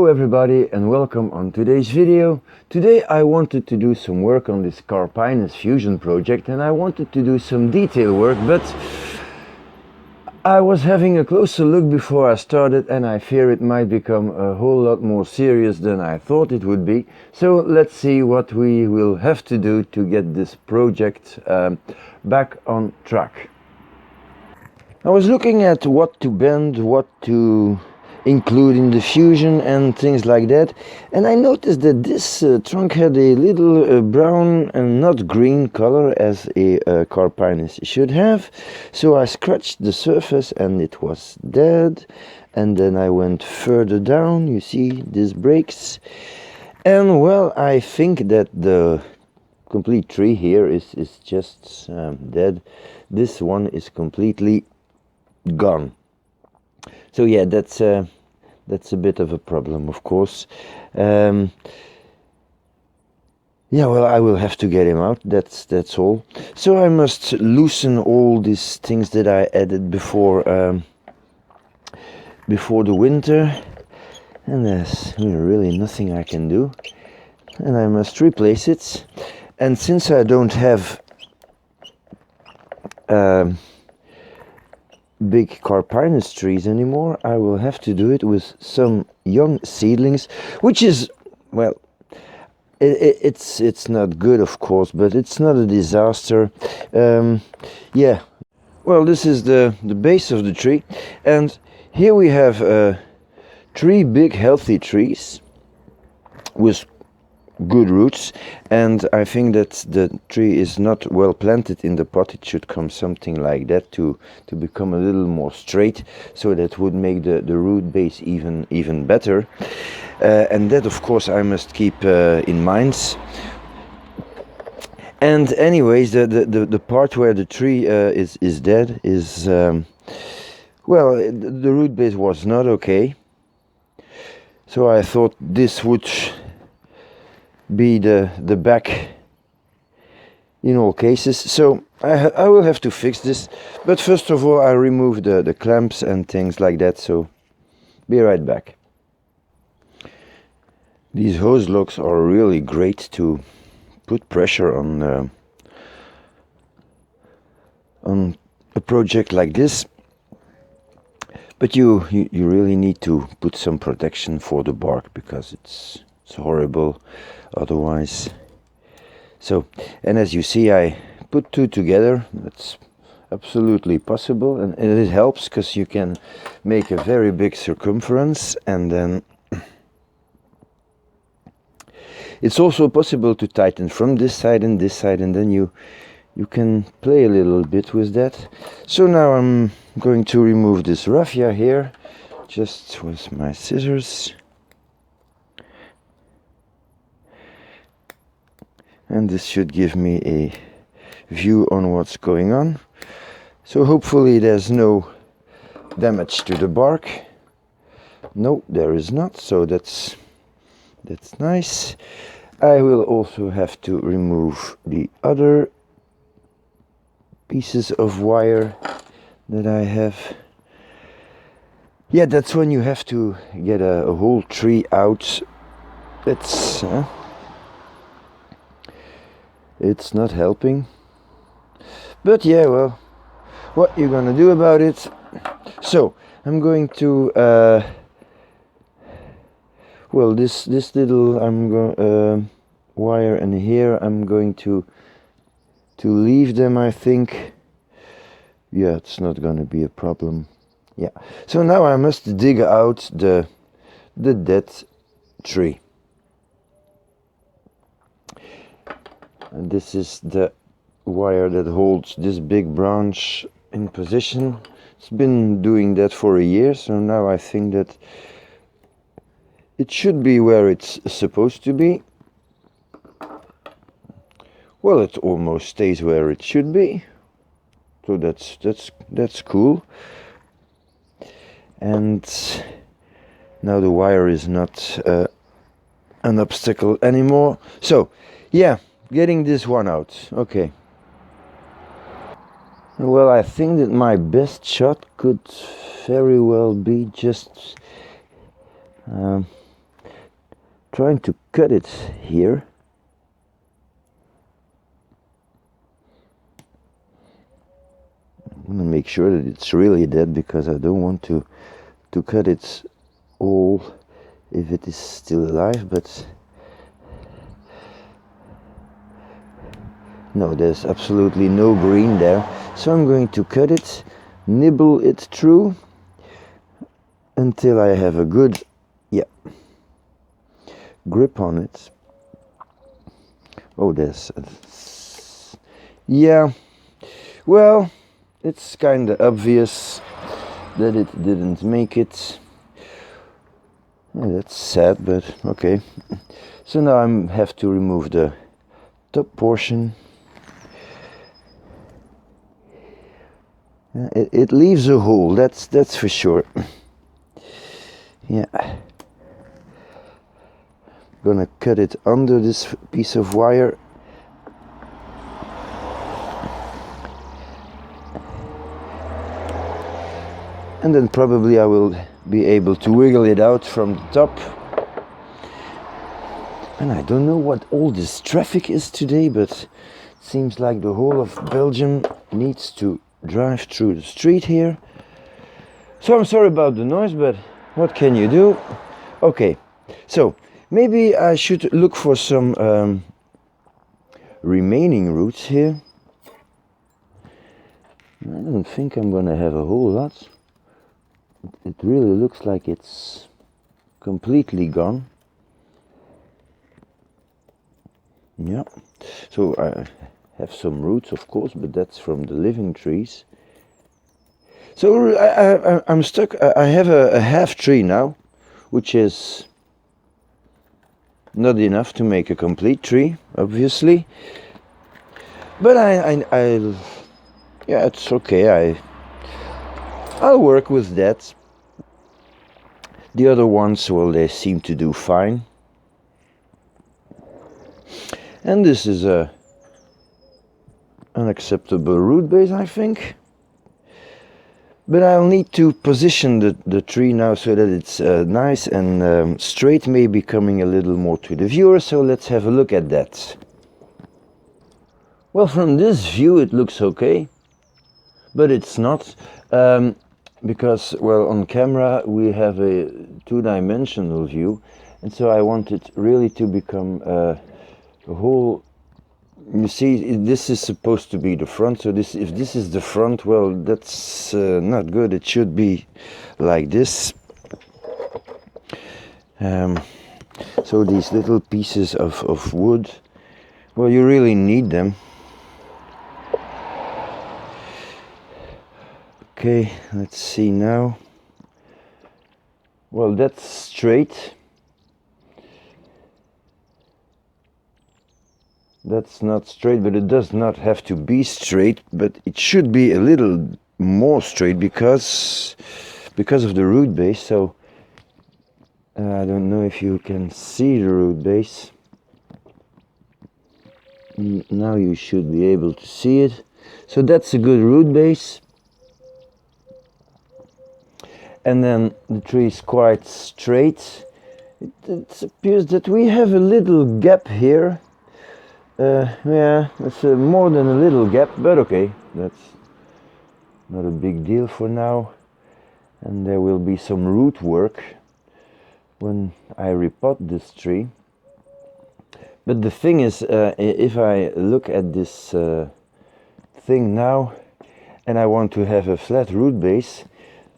Hello everybody and welcome on today's video. Today I wanted to do some work on this Carpinus fusion project and I wanted to do some detail work, but I was having a closer look before I started and I fear it might become a whole lot more serious than I thought it would be. So let's see what we will have to do to get this project back on track. I was looking at what to bend, what to include in the fusion and things like that, and I noticed that this trunk had a little brown and not green color as a Carpinus should have. So I scratched the surface and it was dead, and then I went further down. You see this breaks, and well, I think that the complete tree here is just dead. This one is completely gone. So yeah, that's a bit of a problem, of course. Yeah, well, I will have to get him out. That's all. So I must loosen all these things that I added before the winter, and there's really nothing I can do. And I must replace it. And since I don't have big Carpinus trees anymore, I will have to do it with some young seedlings, which is, well, it's not good, of course, but it's not a disaster. Yeah, well, this is the base of the tree, and here we have 3 big healthy trees with good roots, and I think that the tree is not well planted in the pot. It should come something like that to become a little more straight, so that would make the root base even better, and that of course I must keep in mind. And anyways, the part where the tree is dead is well, the root base was not okay, so I thought this would be the back in all cases. So I will have to fix this, but first of all I remove the clamps and things like that, so be right back. These hose locks are really great to put pressure on a project like this, but you really need to put some protection for the bark, because it's horrible otherwise. So, and as you see, I put 2 together. That's absolutely possible, and it helps because you can make a very big circumference, and then it's also possible to tighten from this side and this side, and then you can play a little bit with that. So now I'm going to remove this raffia here just with my scissors. And this should give me a view on what's going on. So hopefully there's no damage to the bark. No, there is not, so that's nice. I will also have to remove the other pieces of wire that I have. Yeah, that's when you have to get a whole tree out. It's not helping, but yeah, well, what you gonna do about it? So I'm going to well, this little wire and here I'm going to leave them, I think. Yeah, it's not gonna be a problem. Yeah, so now I must dig out the dead tree. And this is the wire that holds this big branch in position. It's been doing that for a year, so now I think that it should be where it's supposed to be. Well, it almost stays where it should be, so that's cool. And now the wire is not an obstacle anymore. So yeah, getting this one out. Okay. Well, I think that my best shot could very well be just trying to cut it here. I'm gonna make sure that it's really dead, because I don't want to cut it all if it is still alive, but no, there's absolutely no green there. So I'm going to cut it, nibble it through until I have a good grip on it. Oh, there's well, it's kind of obvious that it didn't make it. That's sad, but okay. So now I have to remove the top portion. It leaves a hole, that's for sure. Yeah. Gonna cut it under this piece of wire. And then probably I will be able to wiggle it out from the top. And I don't know what all this traffic is today, but it seems like the whole of Belgium needs to drive through the street here. So I'm sorry about the noise, but what can you do? Okay, so maybe I should look for some remaining roots here. I don't think I'm gonna have a whole lot. It really looks like it's completely gone. Yeah, so I have some roots, of course, but that's from the living trees. So I'm stuck. I have a half tree now, which is not enough to make a complete tree, obviously. But yeah, it's okay. I'll work with that. The other ones, well, they seem to do fine. And this is a unacceptable root base, I think. But I'll need to position the tree now so that it's nice and straight, maybe coming a little more to the viewer. So let's have a look at that. Well, from this view it looks okay, but it's not. Because, well, on camera we have a two-dimensional view, and so I want it really to become a whole. You see, this is supposed to be the front, so if this is the front, well, that's not good. It should be like this. So these little pieces of wood, well, you really need them. Okay, let's see now. Well, that's straight. That's not straight, but it does not have to be straight, but it should be a little more straight because of the root base. So I don't know if you can see the root base. Now you should be able to see it. So that's a good root base. And then the tree is quite straight. It appears that we have a little gap here. Yeah, it's more than a little gap, but okay, that's not a big deal for now. And there will be some root work when I repot this tree. But the thing is, if I look at this thing now, and I want to have a flat root base,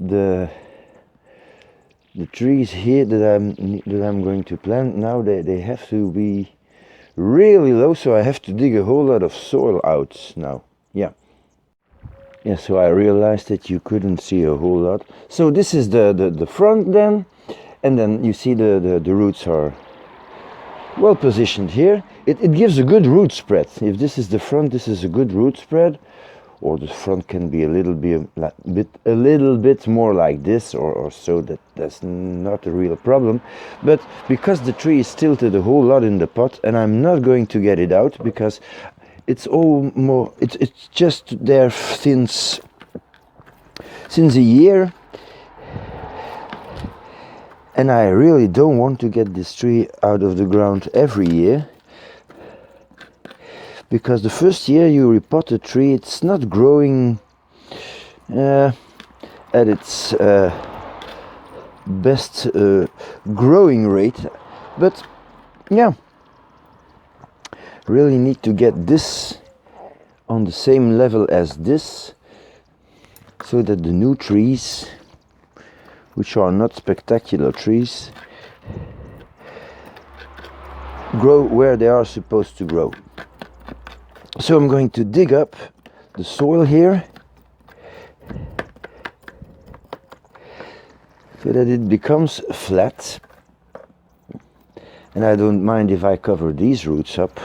the trees here that I'm going to plant now, they have to be really low, so I have to dig a whole lot of soil out now. Yeah, so I realized that you couldn't see a whole lot. So this is the front then, and then you see the roots are well positioned here. It gives a good root spread. If this is the front, this is a good root spread. Or the front can be a little bit more like this, or so. That's not a real problem. But because the tree is tilted a whole lot in the pot, and I'm not going to get it out because it's just there since a year, And I really don't want to get this tree out of the ground every year, because the first year you repot a tree, it's not growing at its best growing rate. But yeah, really need to get this on the same level as this, so that the new trees, which are not spectacular trees, grow where they are supposed to grow. So I'm going to dig up the soil here so that it becomes flat, and I don't mind if I cover these roots up.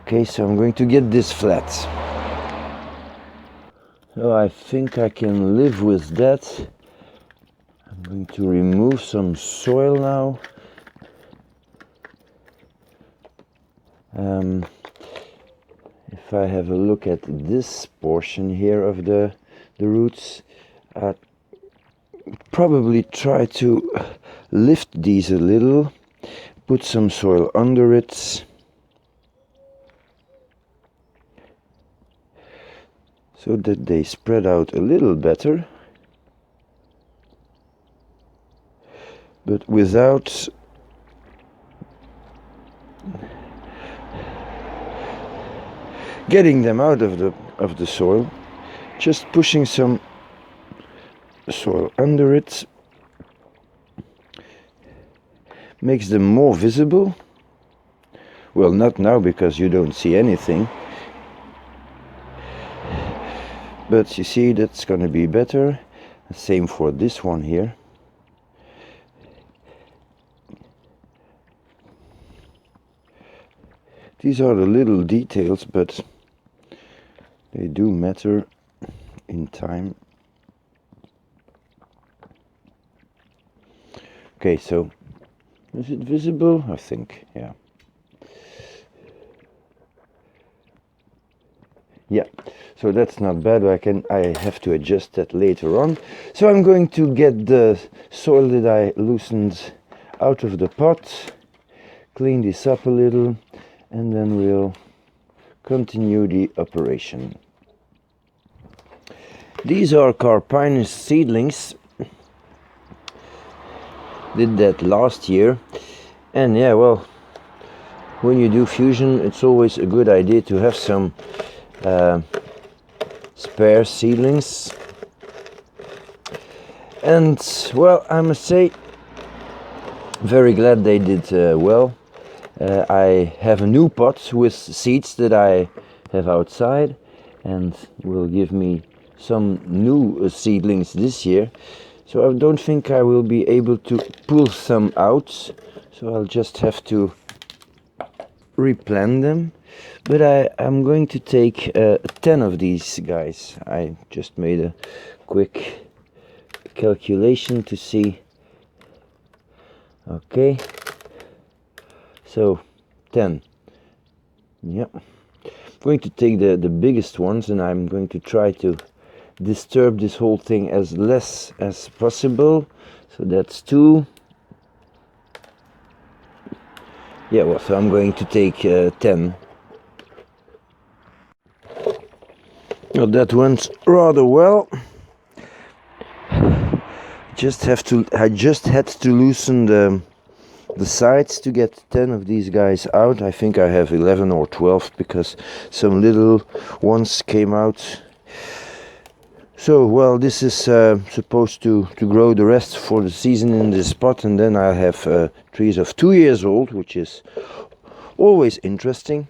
Okay, so I'm going to get this flat. So I think I can live with that. I'm going to remove some soil now. If I have a look at this portion here of the roots, I'd probably try to lift these a little, put some soil under it, so that they spread out a little better, but without getting them out of the soil, just pushing some soil under it makes them more visible. Well, not now, because you don't see anything, but you see, that's going to be better. Same for this one here. These are the little details, but they do matter in time. Okay, so is it visible? I think, yeah. Yeah, so that's not bad. I have to adjust that later on. So I'm going to get the soil that I loosened out of the pot, clean this up a little, and then we'll continue the operation. These are Carpinus seedlings. Did that last year, and yeah, well, when you do fusion, it's always a good idea to have some spare seedlings. And well, I must say, very glad they did well. I have a new pot with seeds that I have outside, and will give me some new seedlings this year. So I don't think I will be able to pull some out, so I'll just have to replant them. But I'm going to take 10 of these guys. I just made a quick calculation to see. Okay, so 10. Yep. I'm going to take the biggest ones, and I'm going to try to disturb this whole thing as less as possible. So that's 2. Yeah, well, so I'm going to take 10. Well, that went rather well. I just had to loosen the sides to get 10 of these guys out. I think I have 11 or 12, because some little ones came out. So, well, this is supposed to grow the rest for the season in this pot, and then I have trees of 2 years old, which is always interesting.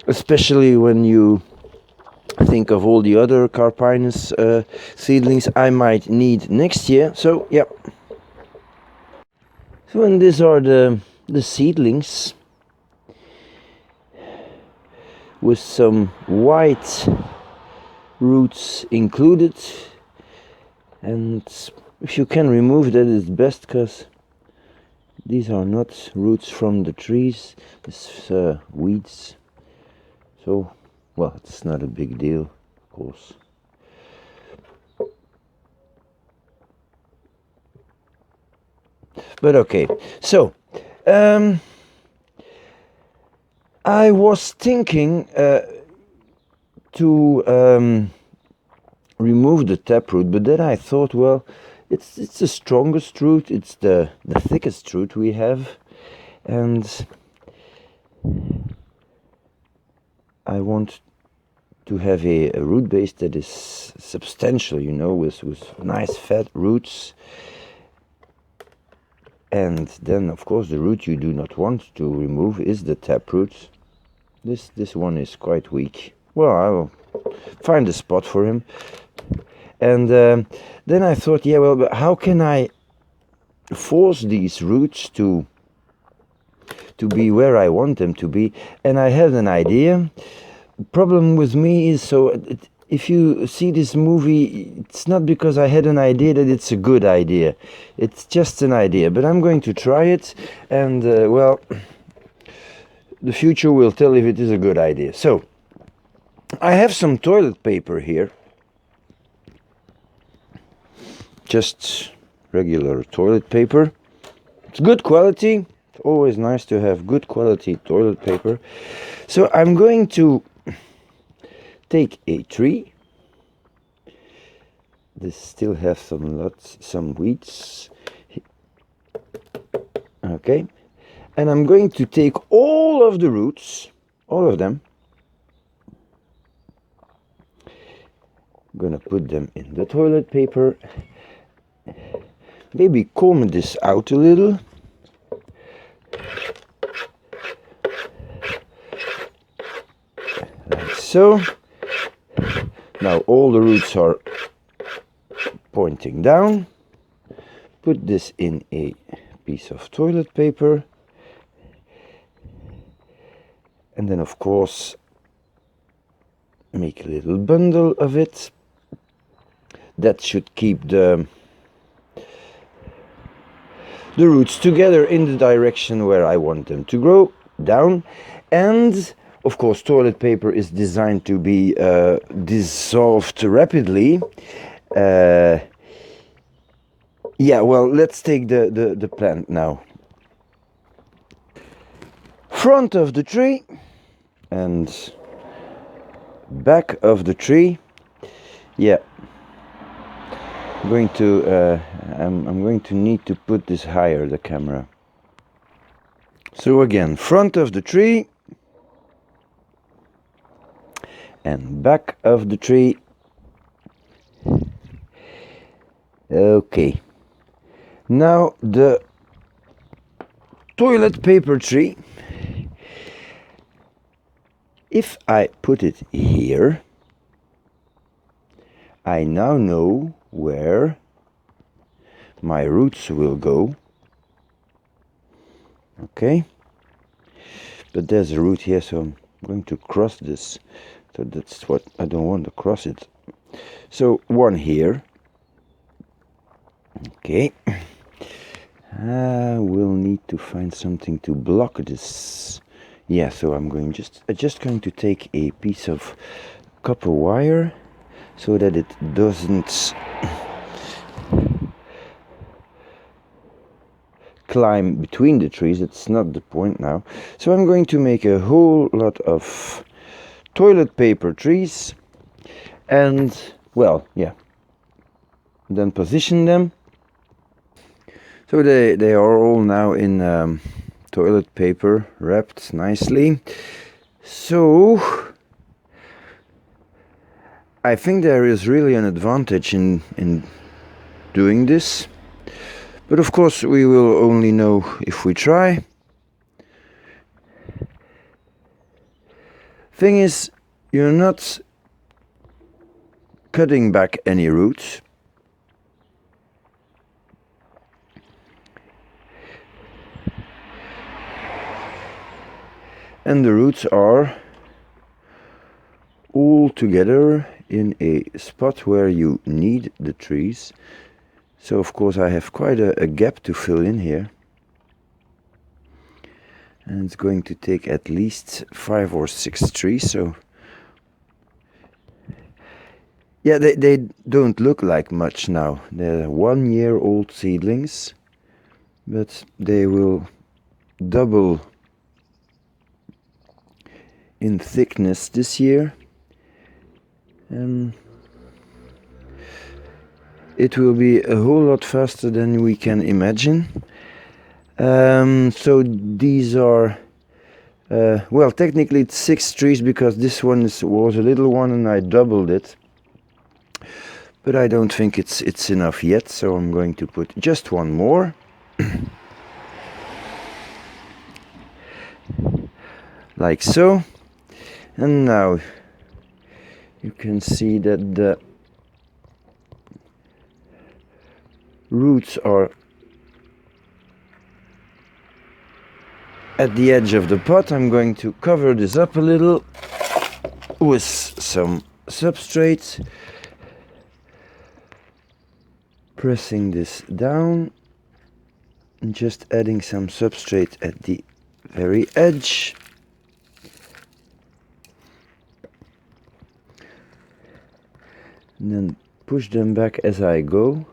Especially when you think of all the other Carpinus seedlings I might need next year. So, yeah. So, and these are the seedlings, with some white roots included, and if you can remove that, it's best, because these are not roots from the trees, it's weeds. So well, it's not a big deal, of course. But okay, so I was thinking to remove the taproot, but then I thought, well, it's the strongest root, it's the thickest root we have, and I want to have a root base that is substantial, you know, with nice fat roots. And then, of course, the root you do not want to remove is the taproot. This one is quite weak. Well, I will find a spot for him. And then I thought, yeah, well, but how can I force these roots to be where I want them to be? And I had an idea. The problem with me is, so if you see this movie, it's not because I had an idea that it's a good idea. It's just an idea, but I'm going to try it, and well, the future will tell if it is a good idea. So, I have some toilet paper here. Just regular toilet paper. It's good quality. It's always nice to have good quality toilet paper. So I'm going to take a tree. This still has some weeds. Okay. And I'm going to take all of the roots, all of them. I'm gonna put them in the toilet paper. Maybe comb this out a little. Like so. Now all the roots are pointing down. Put this in a piece of toilet paper. And then, of course, make a little bundle of it. That should keep the roots together in the direction where I want them to grow, down. And of course, toilet paper is designed to be dissolved rapidly. Yeah, well, let's take the plant now. Front of the tree and back of the tree. Yeah. I'm going to need to put this higher, the camera. So again, front of the tree and back of the tree. Okay. Now the toilet paper tree. If I put it here, I now know where my roots will go. Okay, but there's a root here, so I'm going to cross this. So that's what I don't want to cross it. So one here. Okay, I will need to find something to block this. Yeah, so I'm just going to take a piece of copper wire so that it doesn't climb between the trees. It's not the point now. So I'm going to make a whole lot of toilet paper trees and, well, yeah, then position them. So they are all now in toilet paper, wrapped nicely. So I think there is really an advantage in doing this. But of course we will only know if we try. Thing is, you're not cutting back any roots. And the roots are all together in a spot where you need the trees. So of course I have quite a gap to fill in here. And it's going to take at least 5 or 6 trees, so Yeah, they don't look like much now. They're 1-year-old seedlings, but they will double in thickness this year, and it will be a whole lot faster than we can imagine. So these are, well, technically it's 6 trees because this one was a little one and I doubled it. But I don't think it's enough yet, so I'm going to put just one more. Like so. And now you can see that the roots are at the edge of the pot. I'm going to cover this up a little with some substrate. Pressing this down and just adding some substrate at the very edge. And then push them back as I go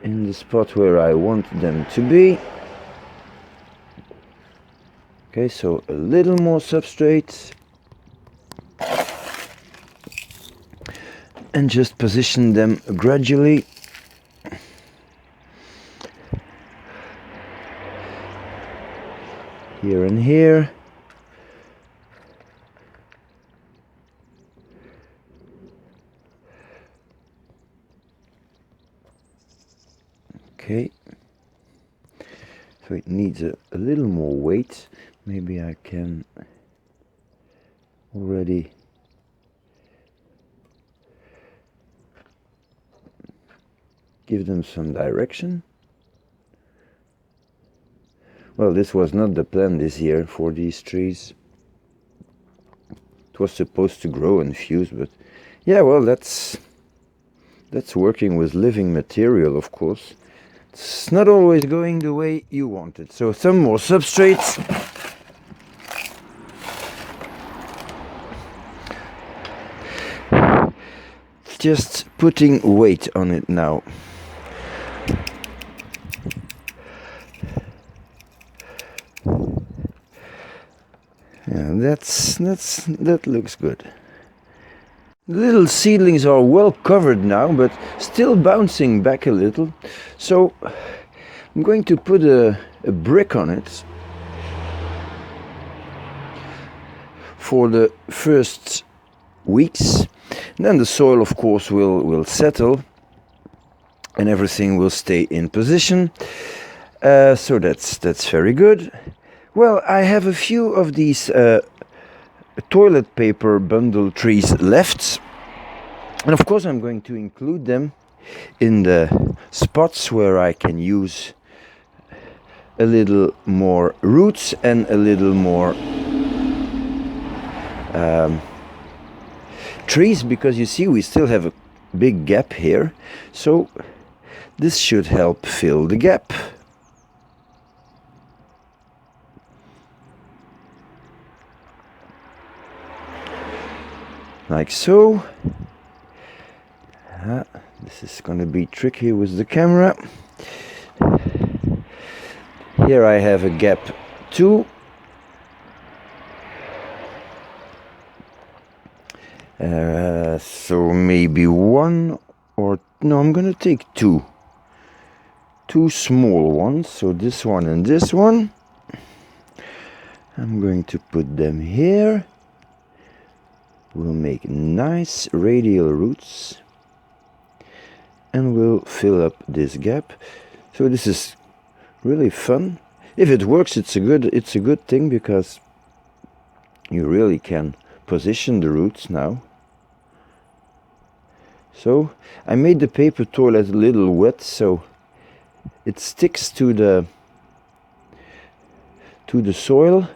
in the spot where I want them to be. Okay, so a little more substrate. And just position them gradually. Here and here. Okay. So it needs a little more weight. Maybe I can already give them some direction. Well, this was not the plan this year for these trees. It was supposed to grow and fuse, but yeah, well, that's working with living material, of course. It's not always going the way you want it. So some more substrates. Just putting weight on it now. Yeah, that looks good. The little seedlings are well covered now, but still bouncing back a little. So I'm going to put a brick on it for the first weeks. And then the soil, of course, will settle and everything will stay in position. So that's very good. Well, I have a few of these toilet paper bundle trees left, and of course I'm going to include them in the spots where I can use a little more roots and a little more trees, because you see we still have a big gap here, so this should help fill the gap. Like so. This is going to be tricky with the camera. Here I have a gap too. So maybe one, or no, I'm going to take two small ones, so this one and this one. I'm going to put them here. We'll make nice radial roots and we'll fill up this gap. So this is really fun. If it works, it's a good thing, because you really can position the roots now. So I made the paper toilet a little wet, so it sticks to the soil.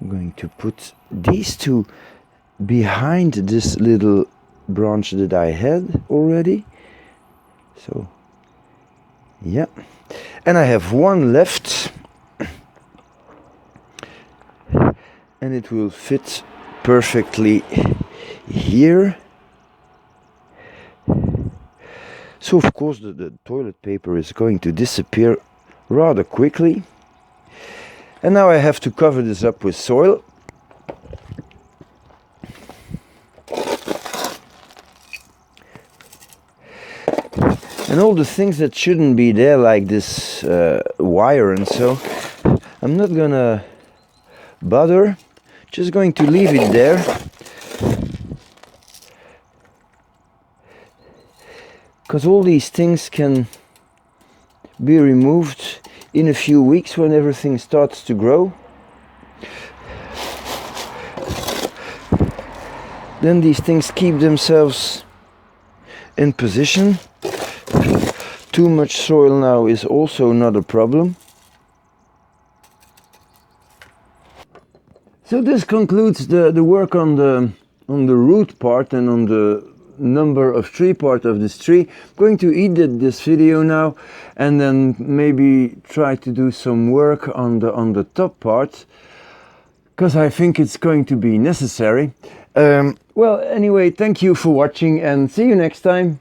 I'm going to put these two behind this little branch that I had already. So yeah, and I have one left and it will fit perfectly here. So of course the toilet paper is going to disappear rather quickly. And now I have to cover this up with soil. And all the things that shouldn't be there, like this wire and so, I'm not gonna bother, just going to leave it there. Because all these things can be removed in a few weeks when everything starts to grow. Then these things keep themselves in position. Too much soil now is also not a problem. So this concludes the work on the root part and on the number of tree part of this tree. I'm going to edit this video now and then maybe try to do some work on the top part, because I think it's going to be necessary. Well, anyway, thank you for watching and see you next time.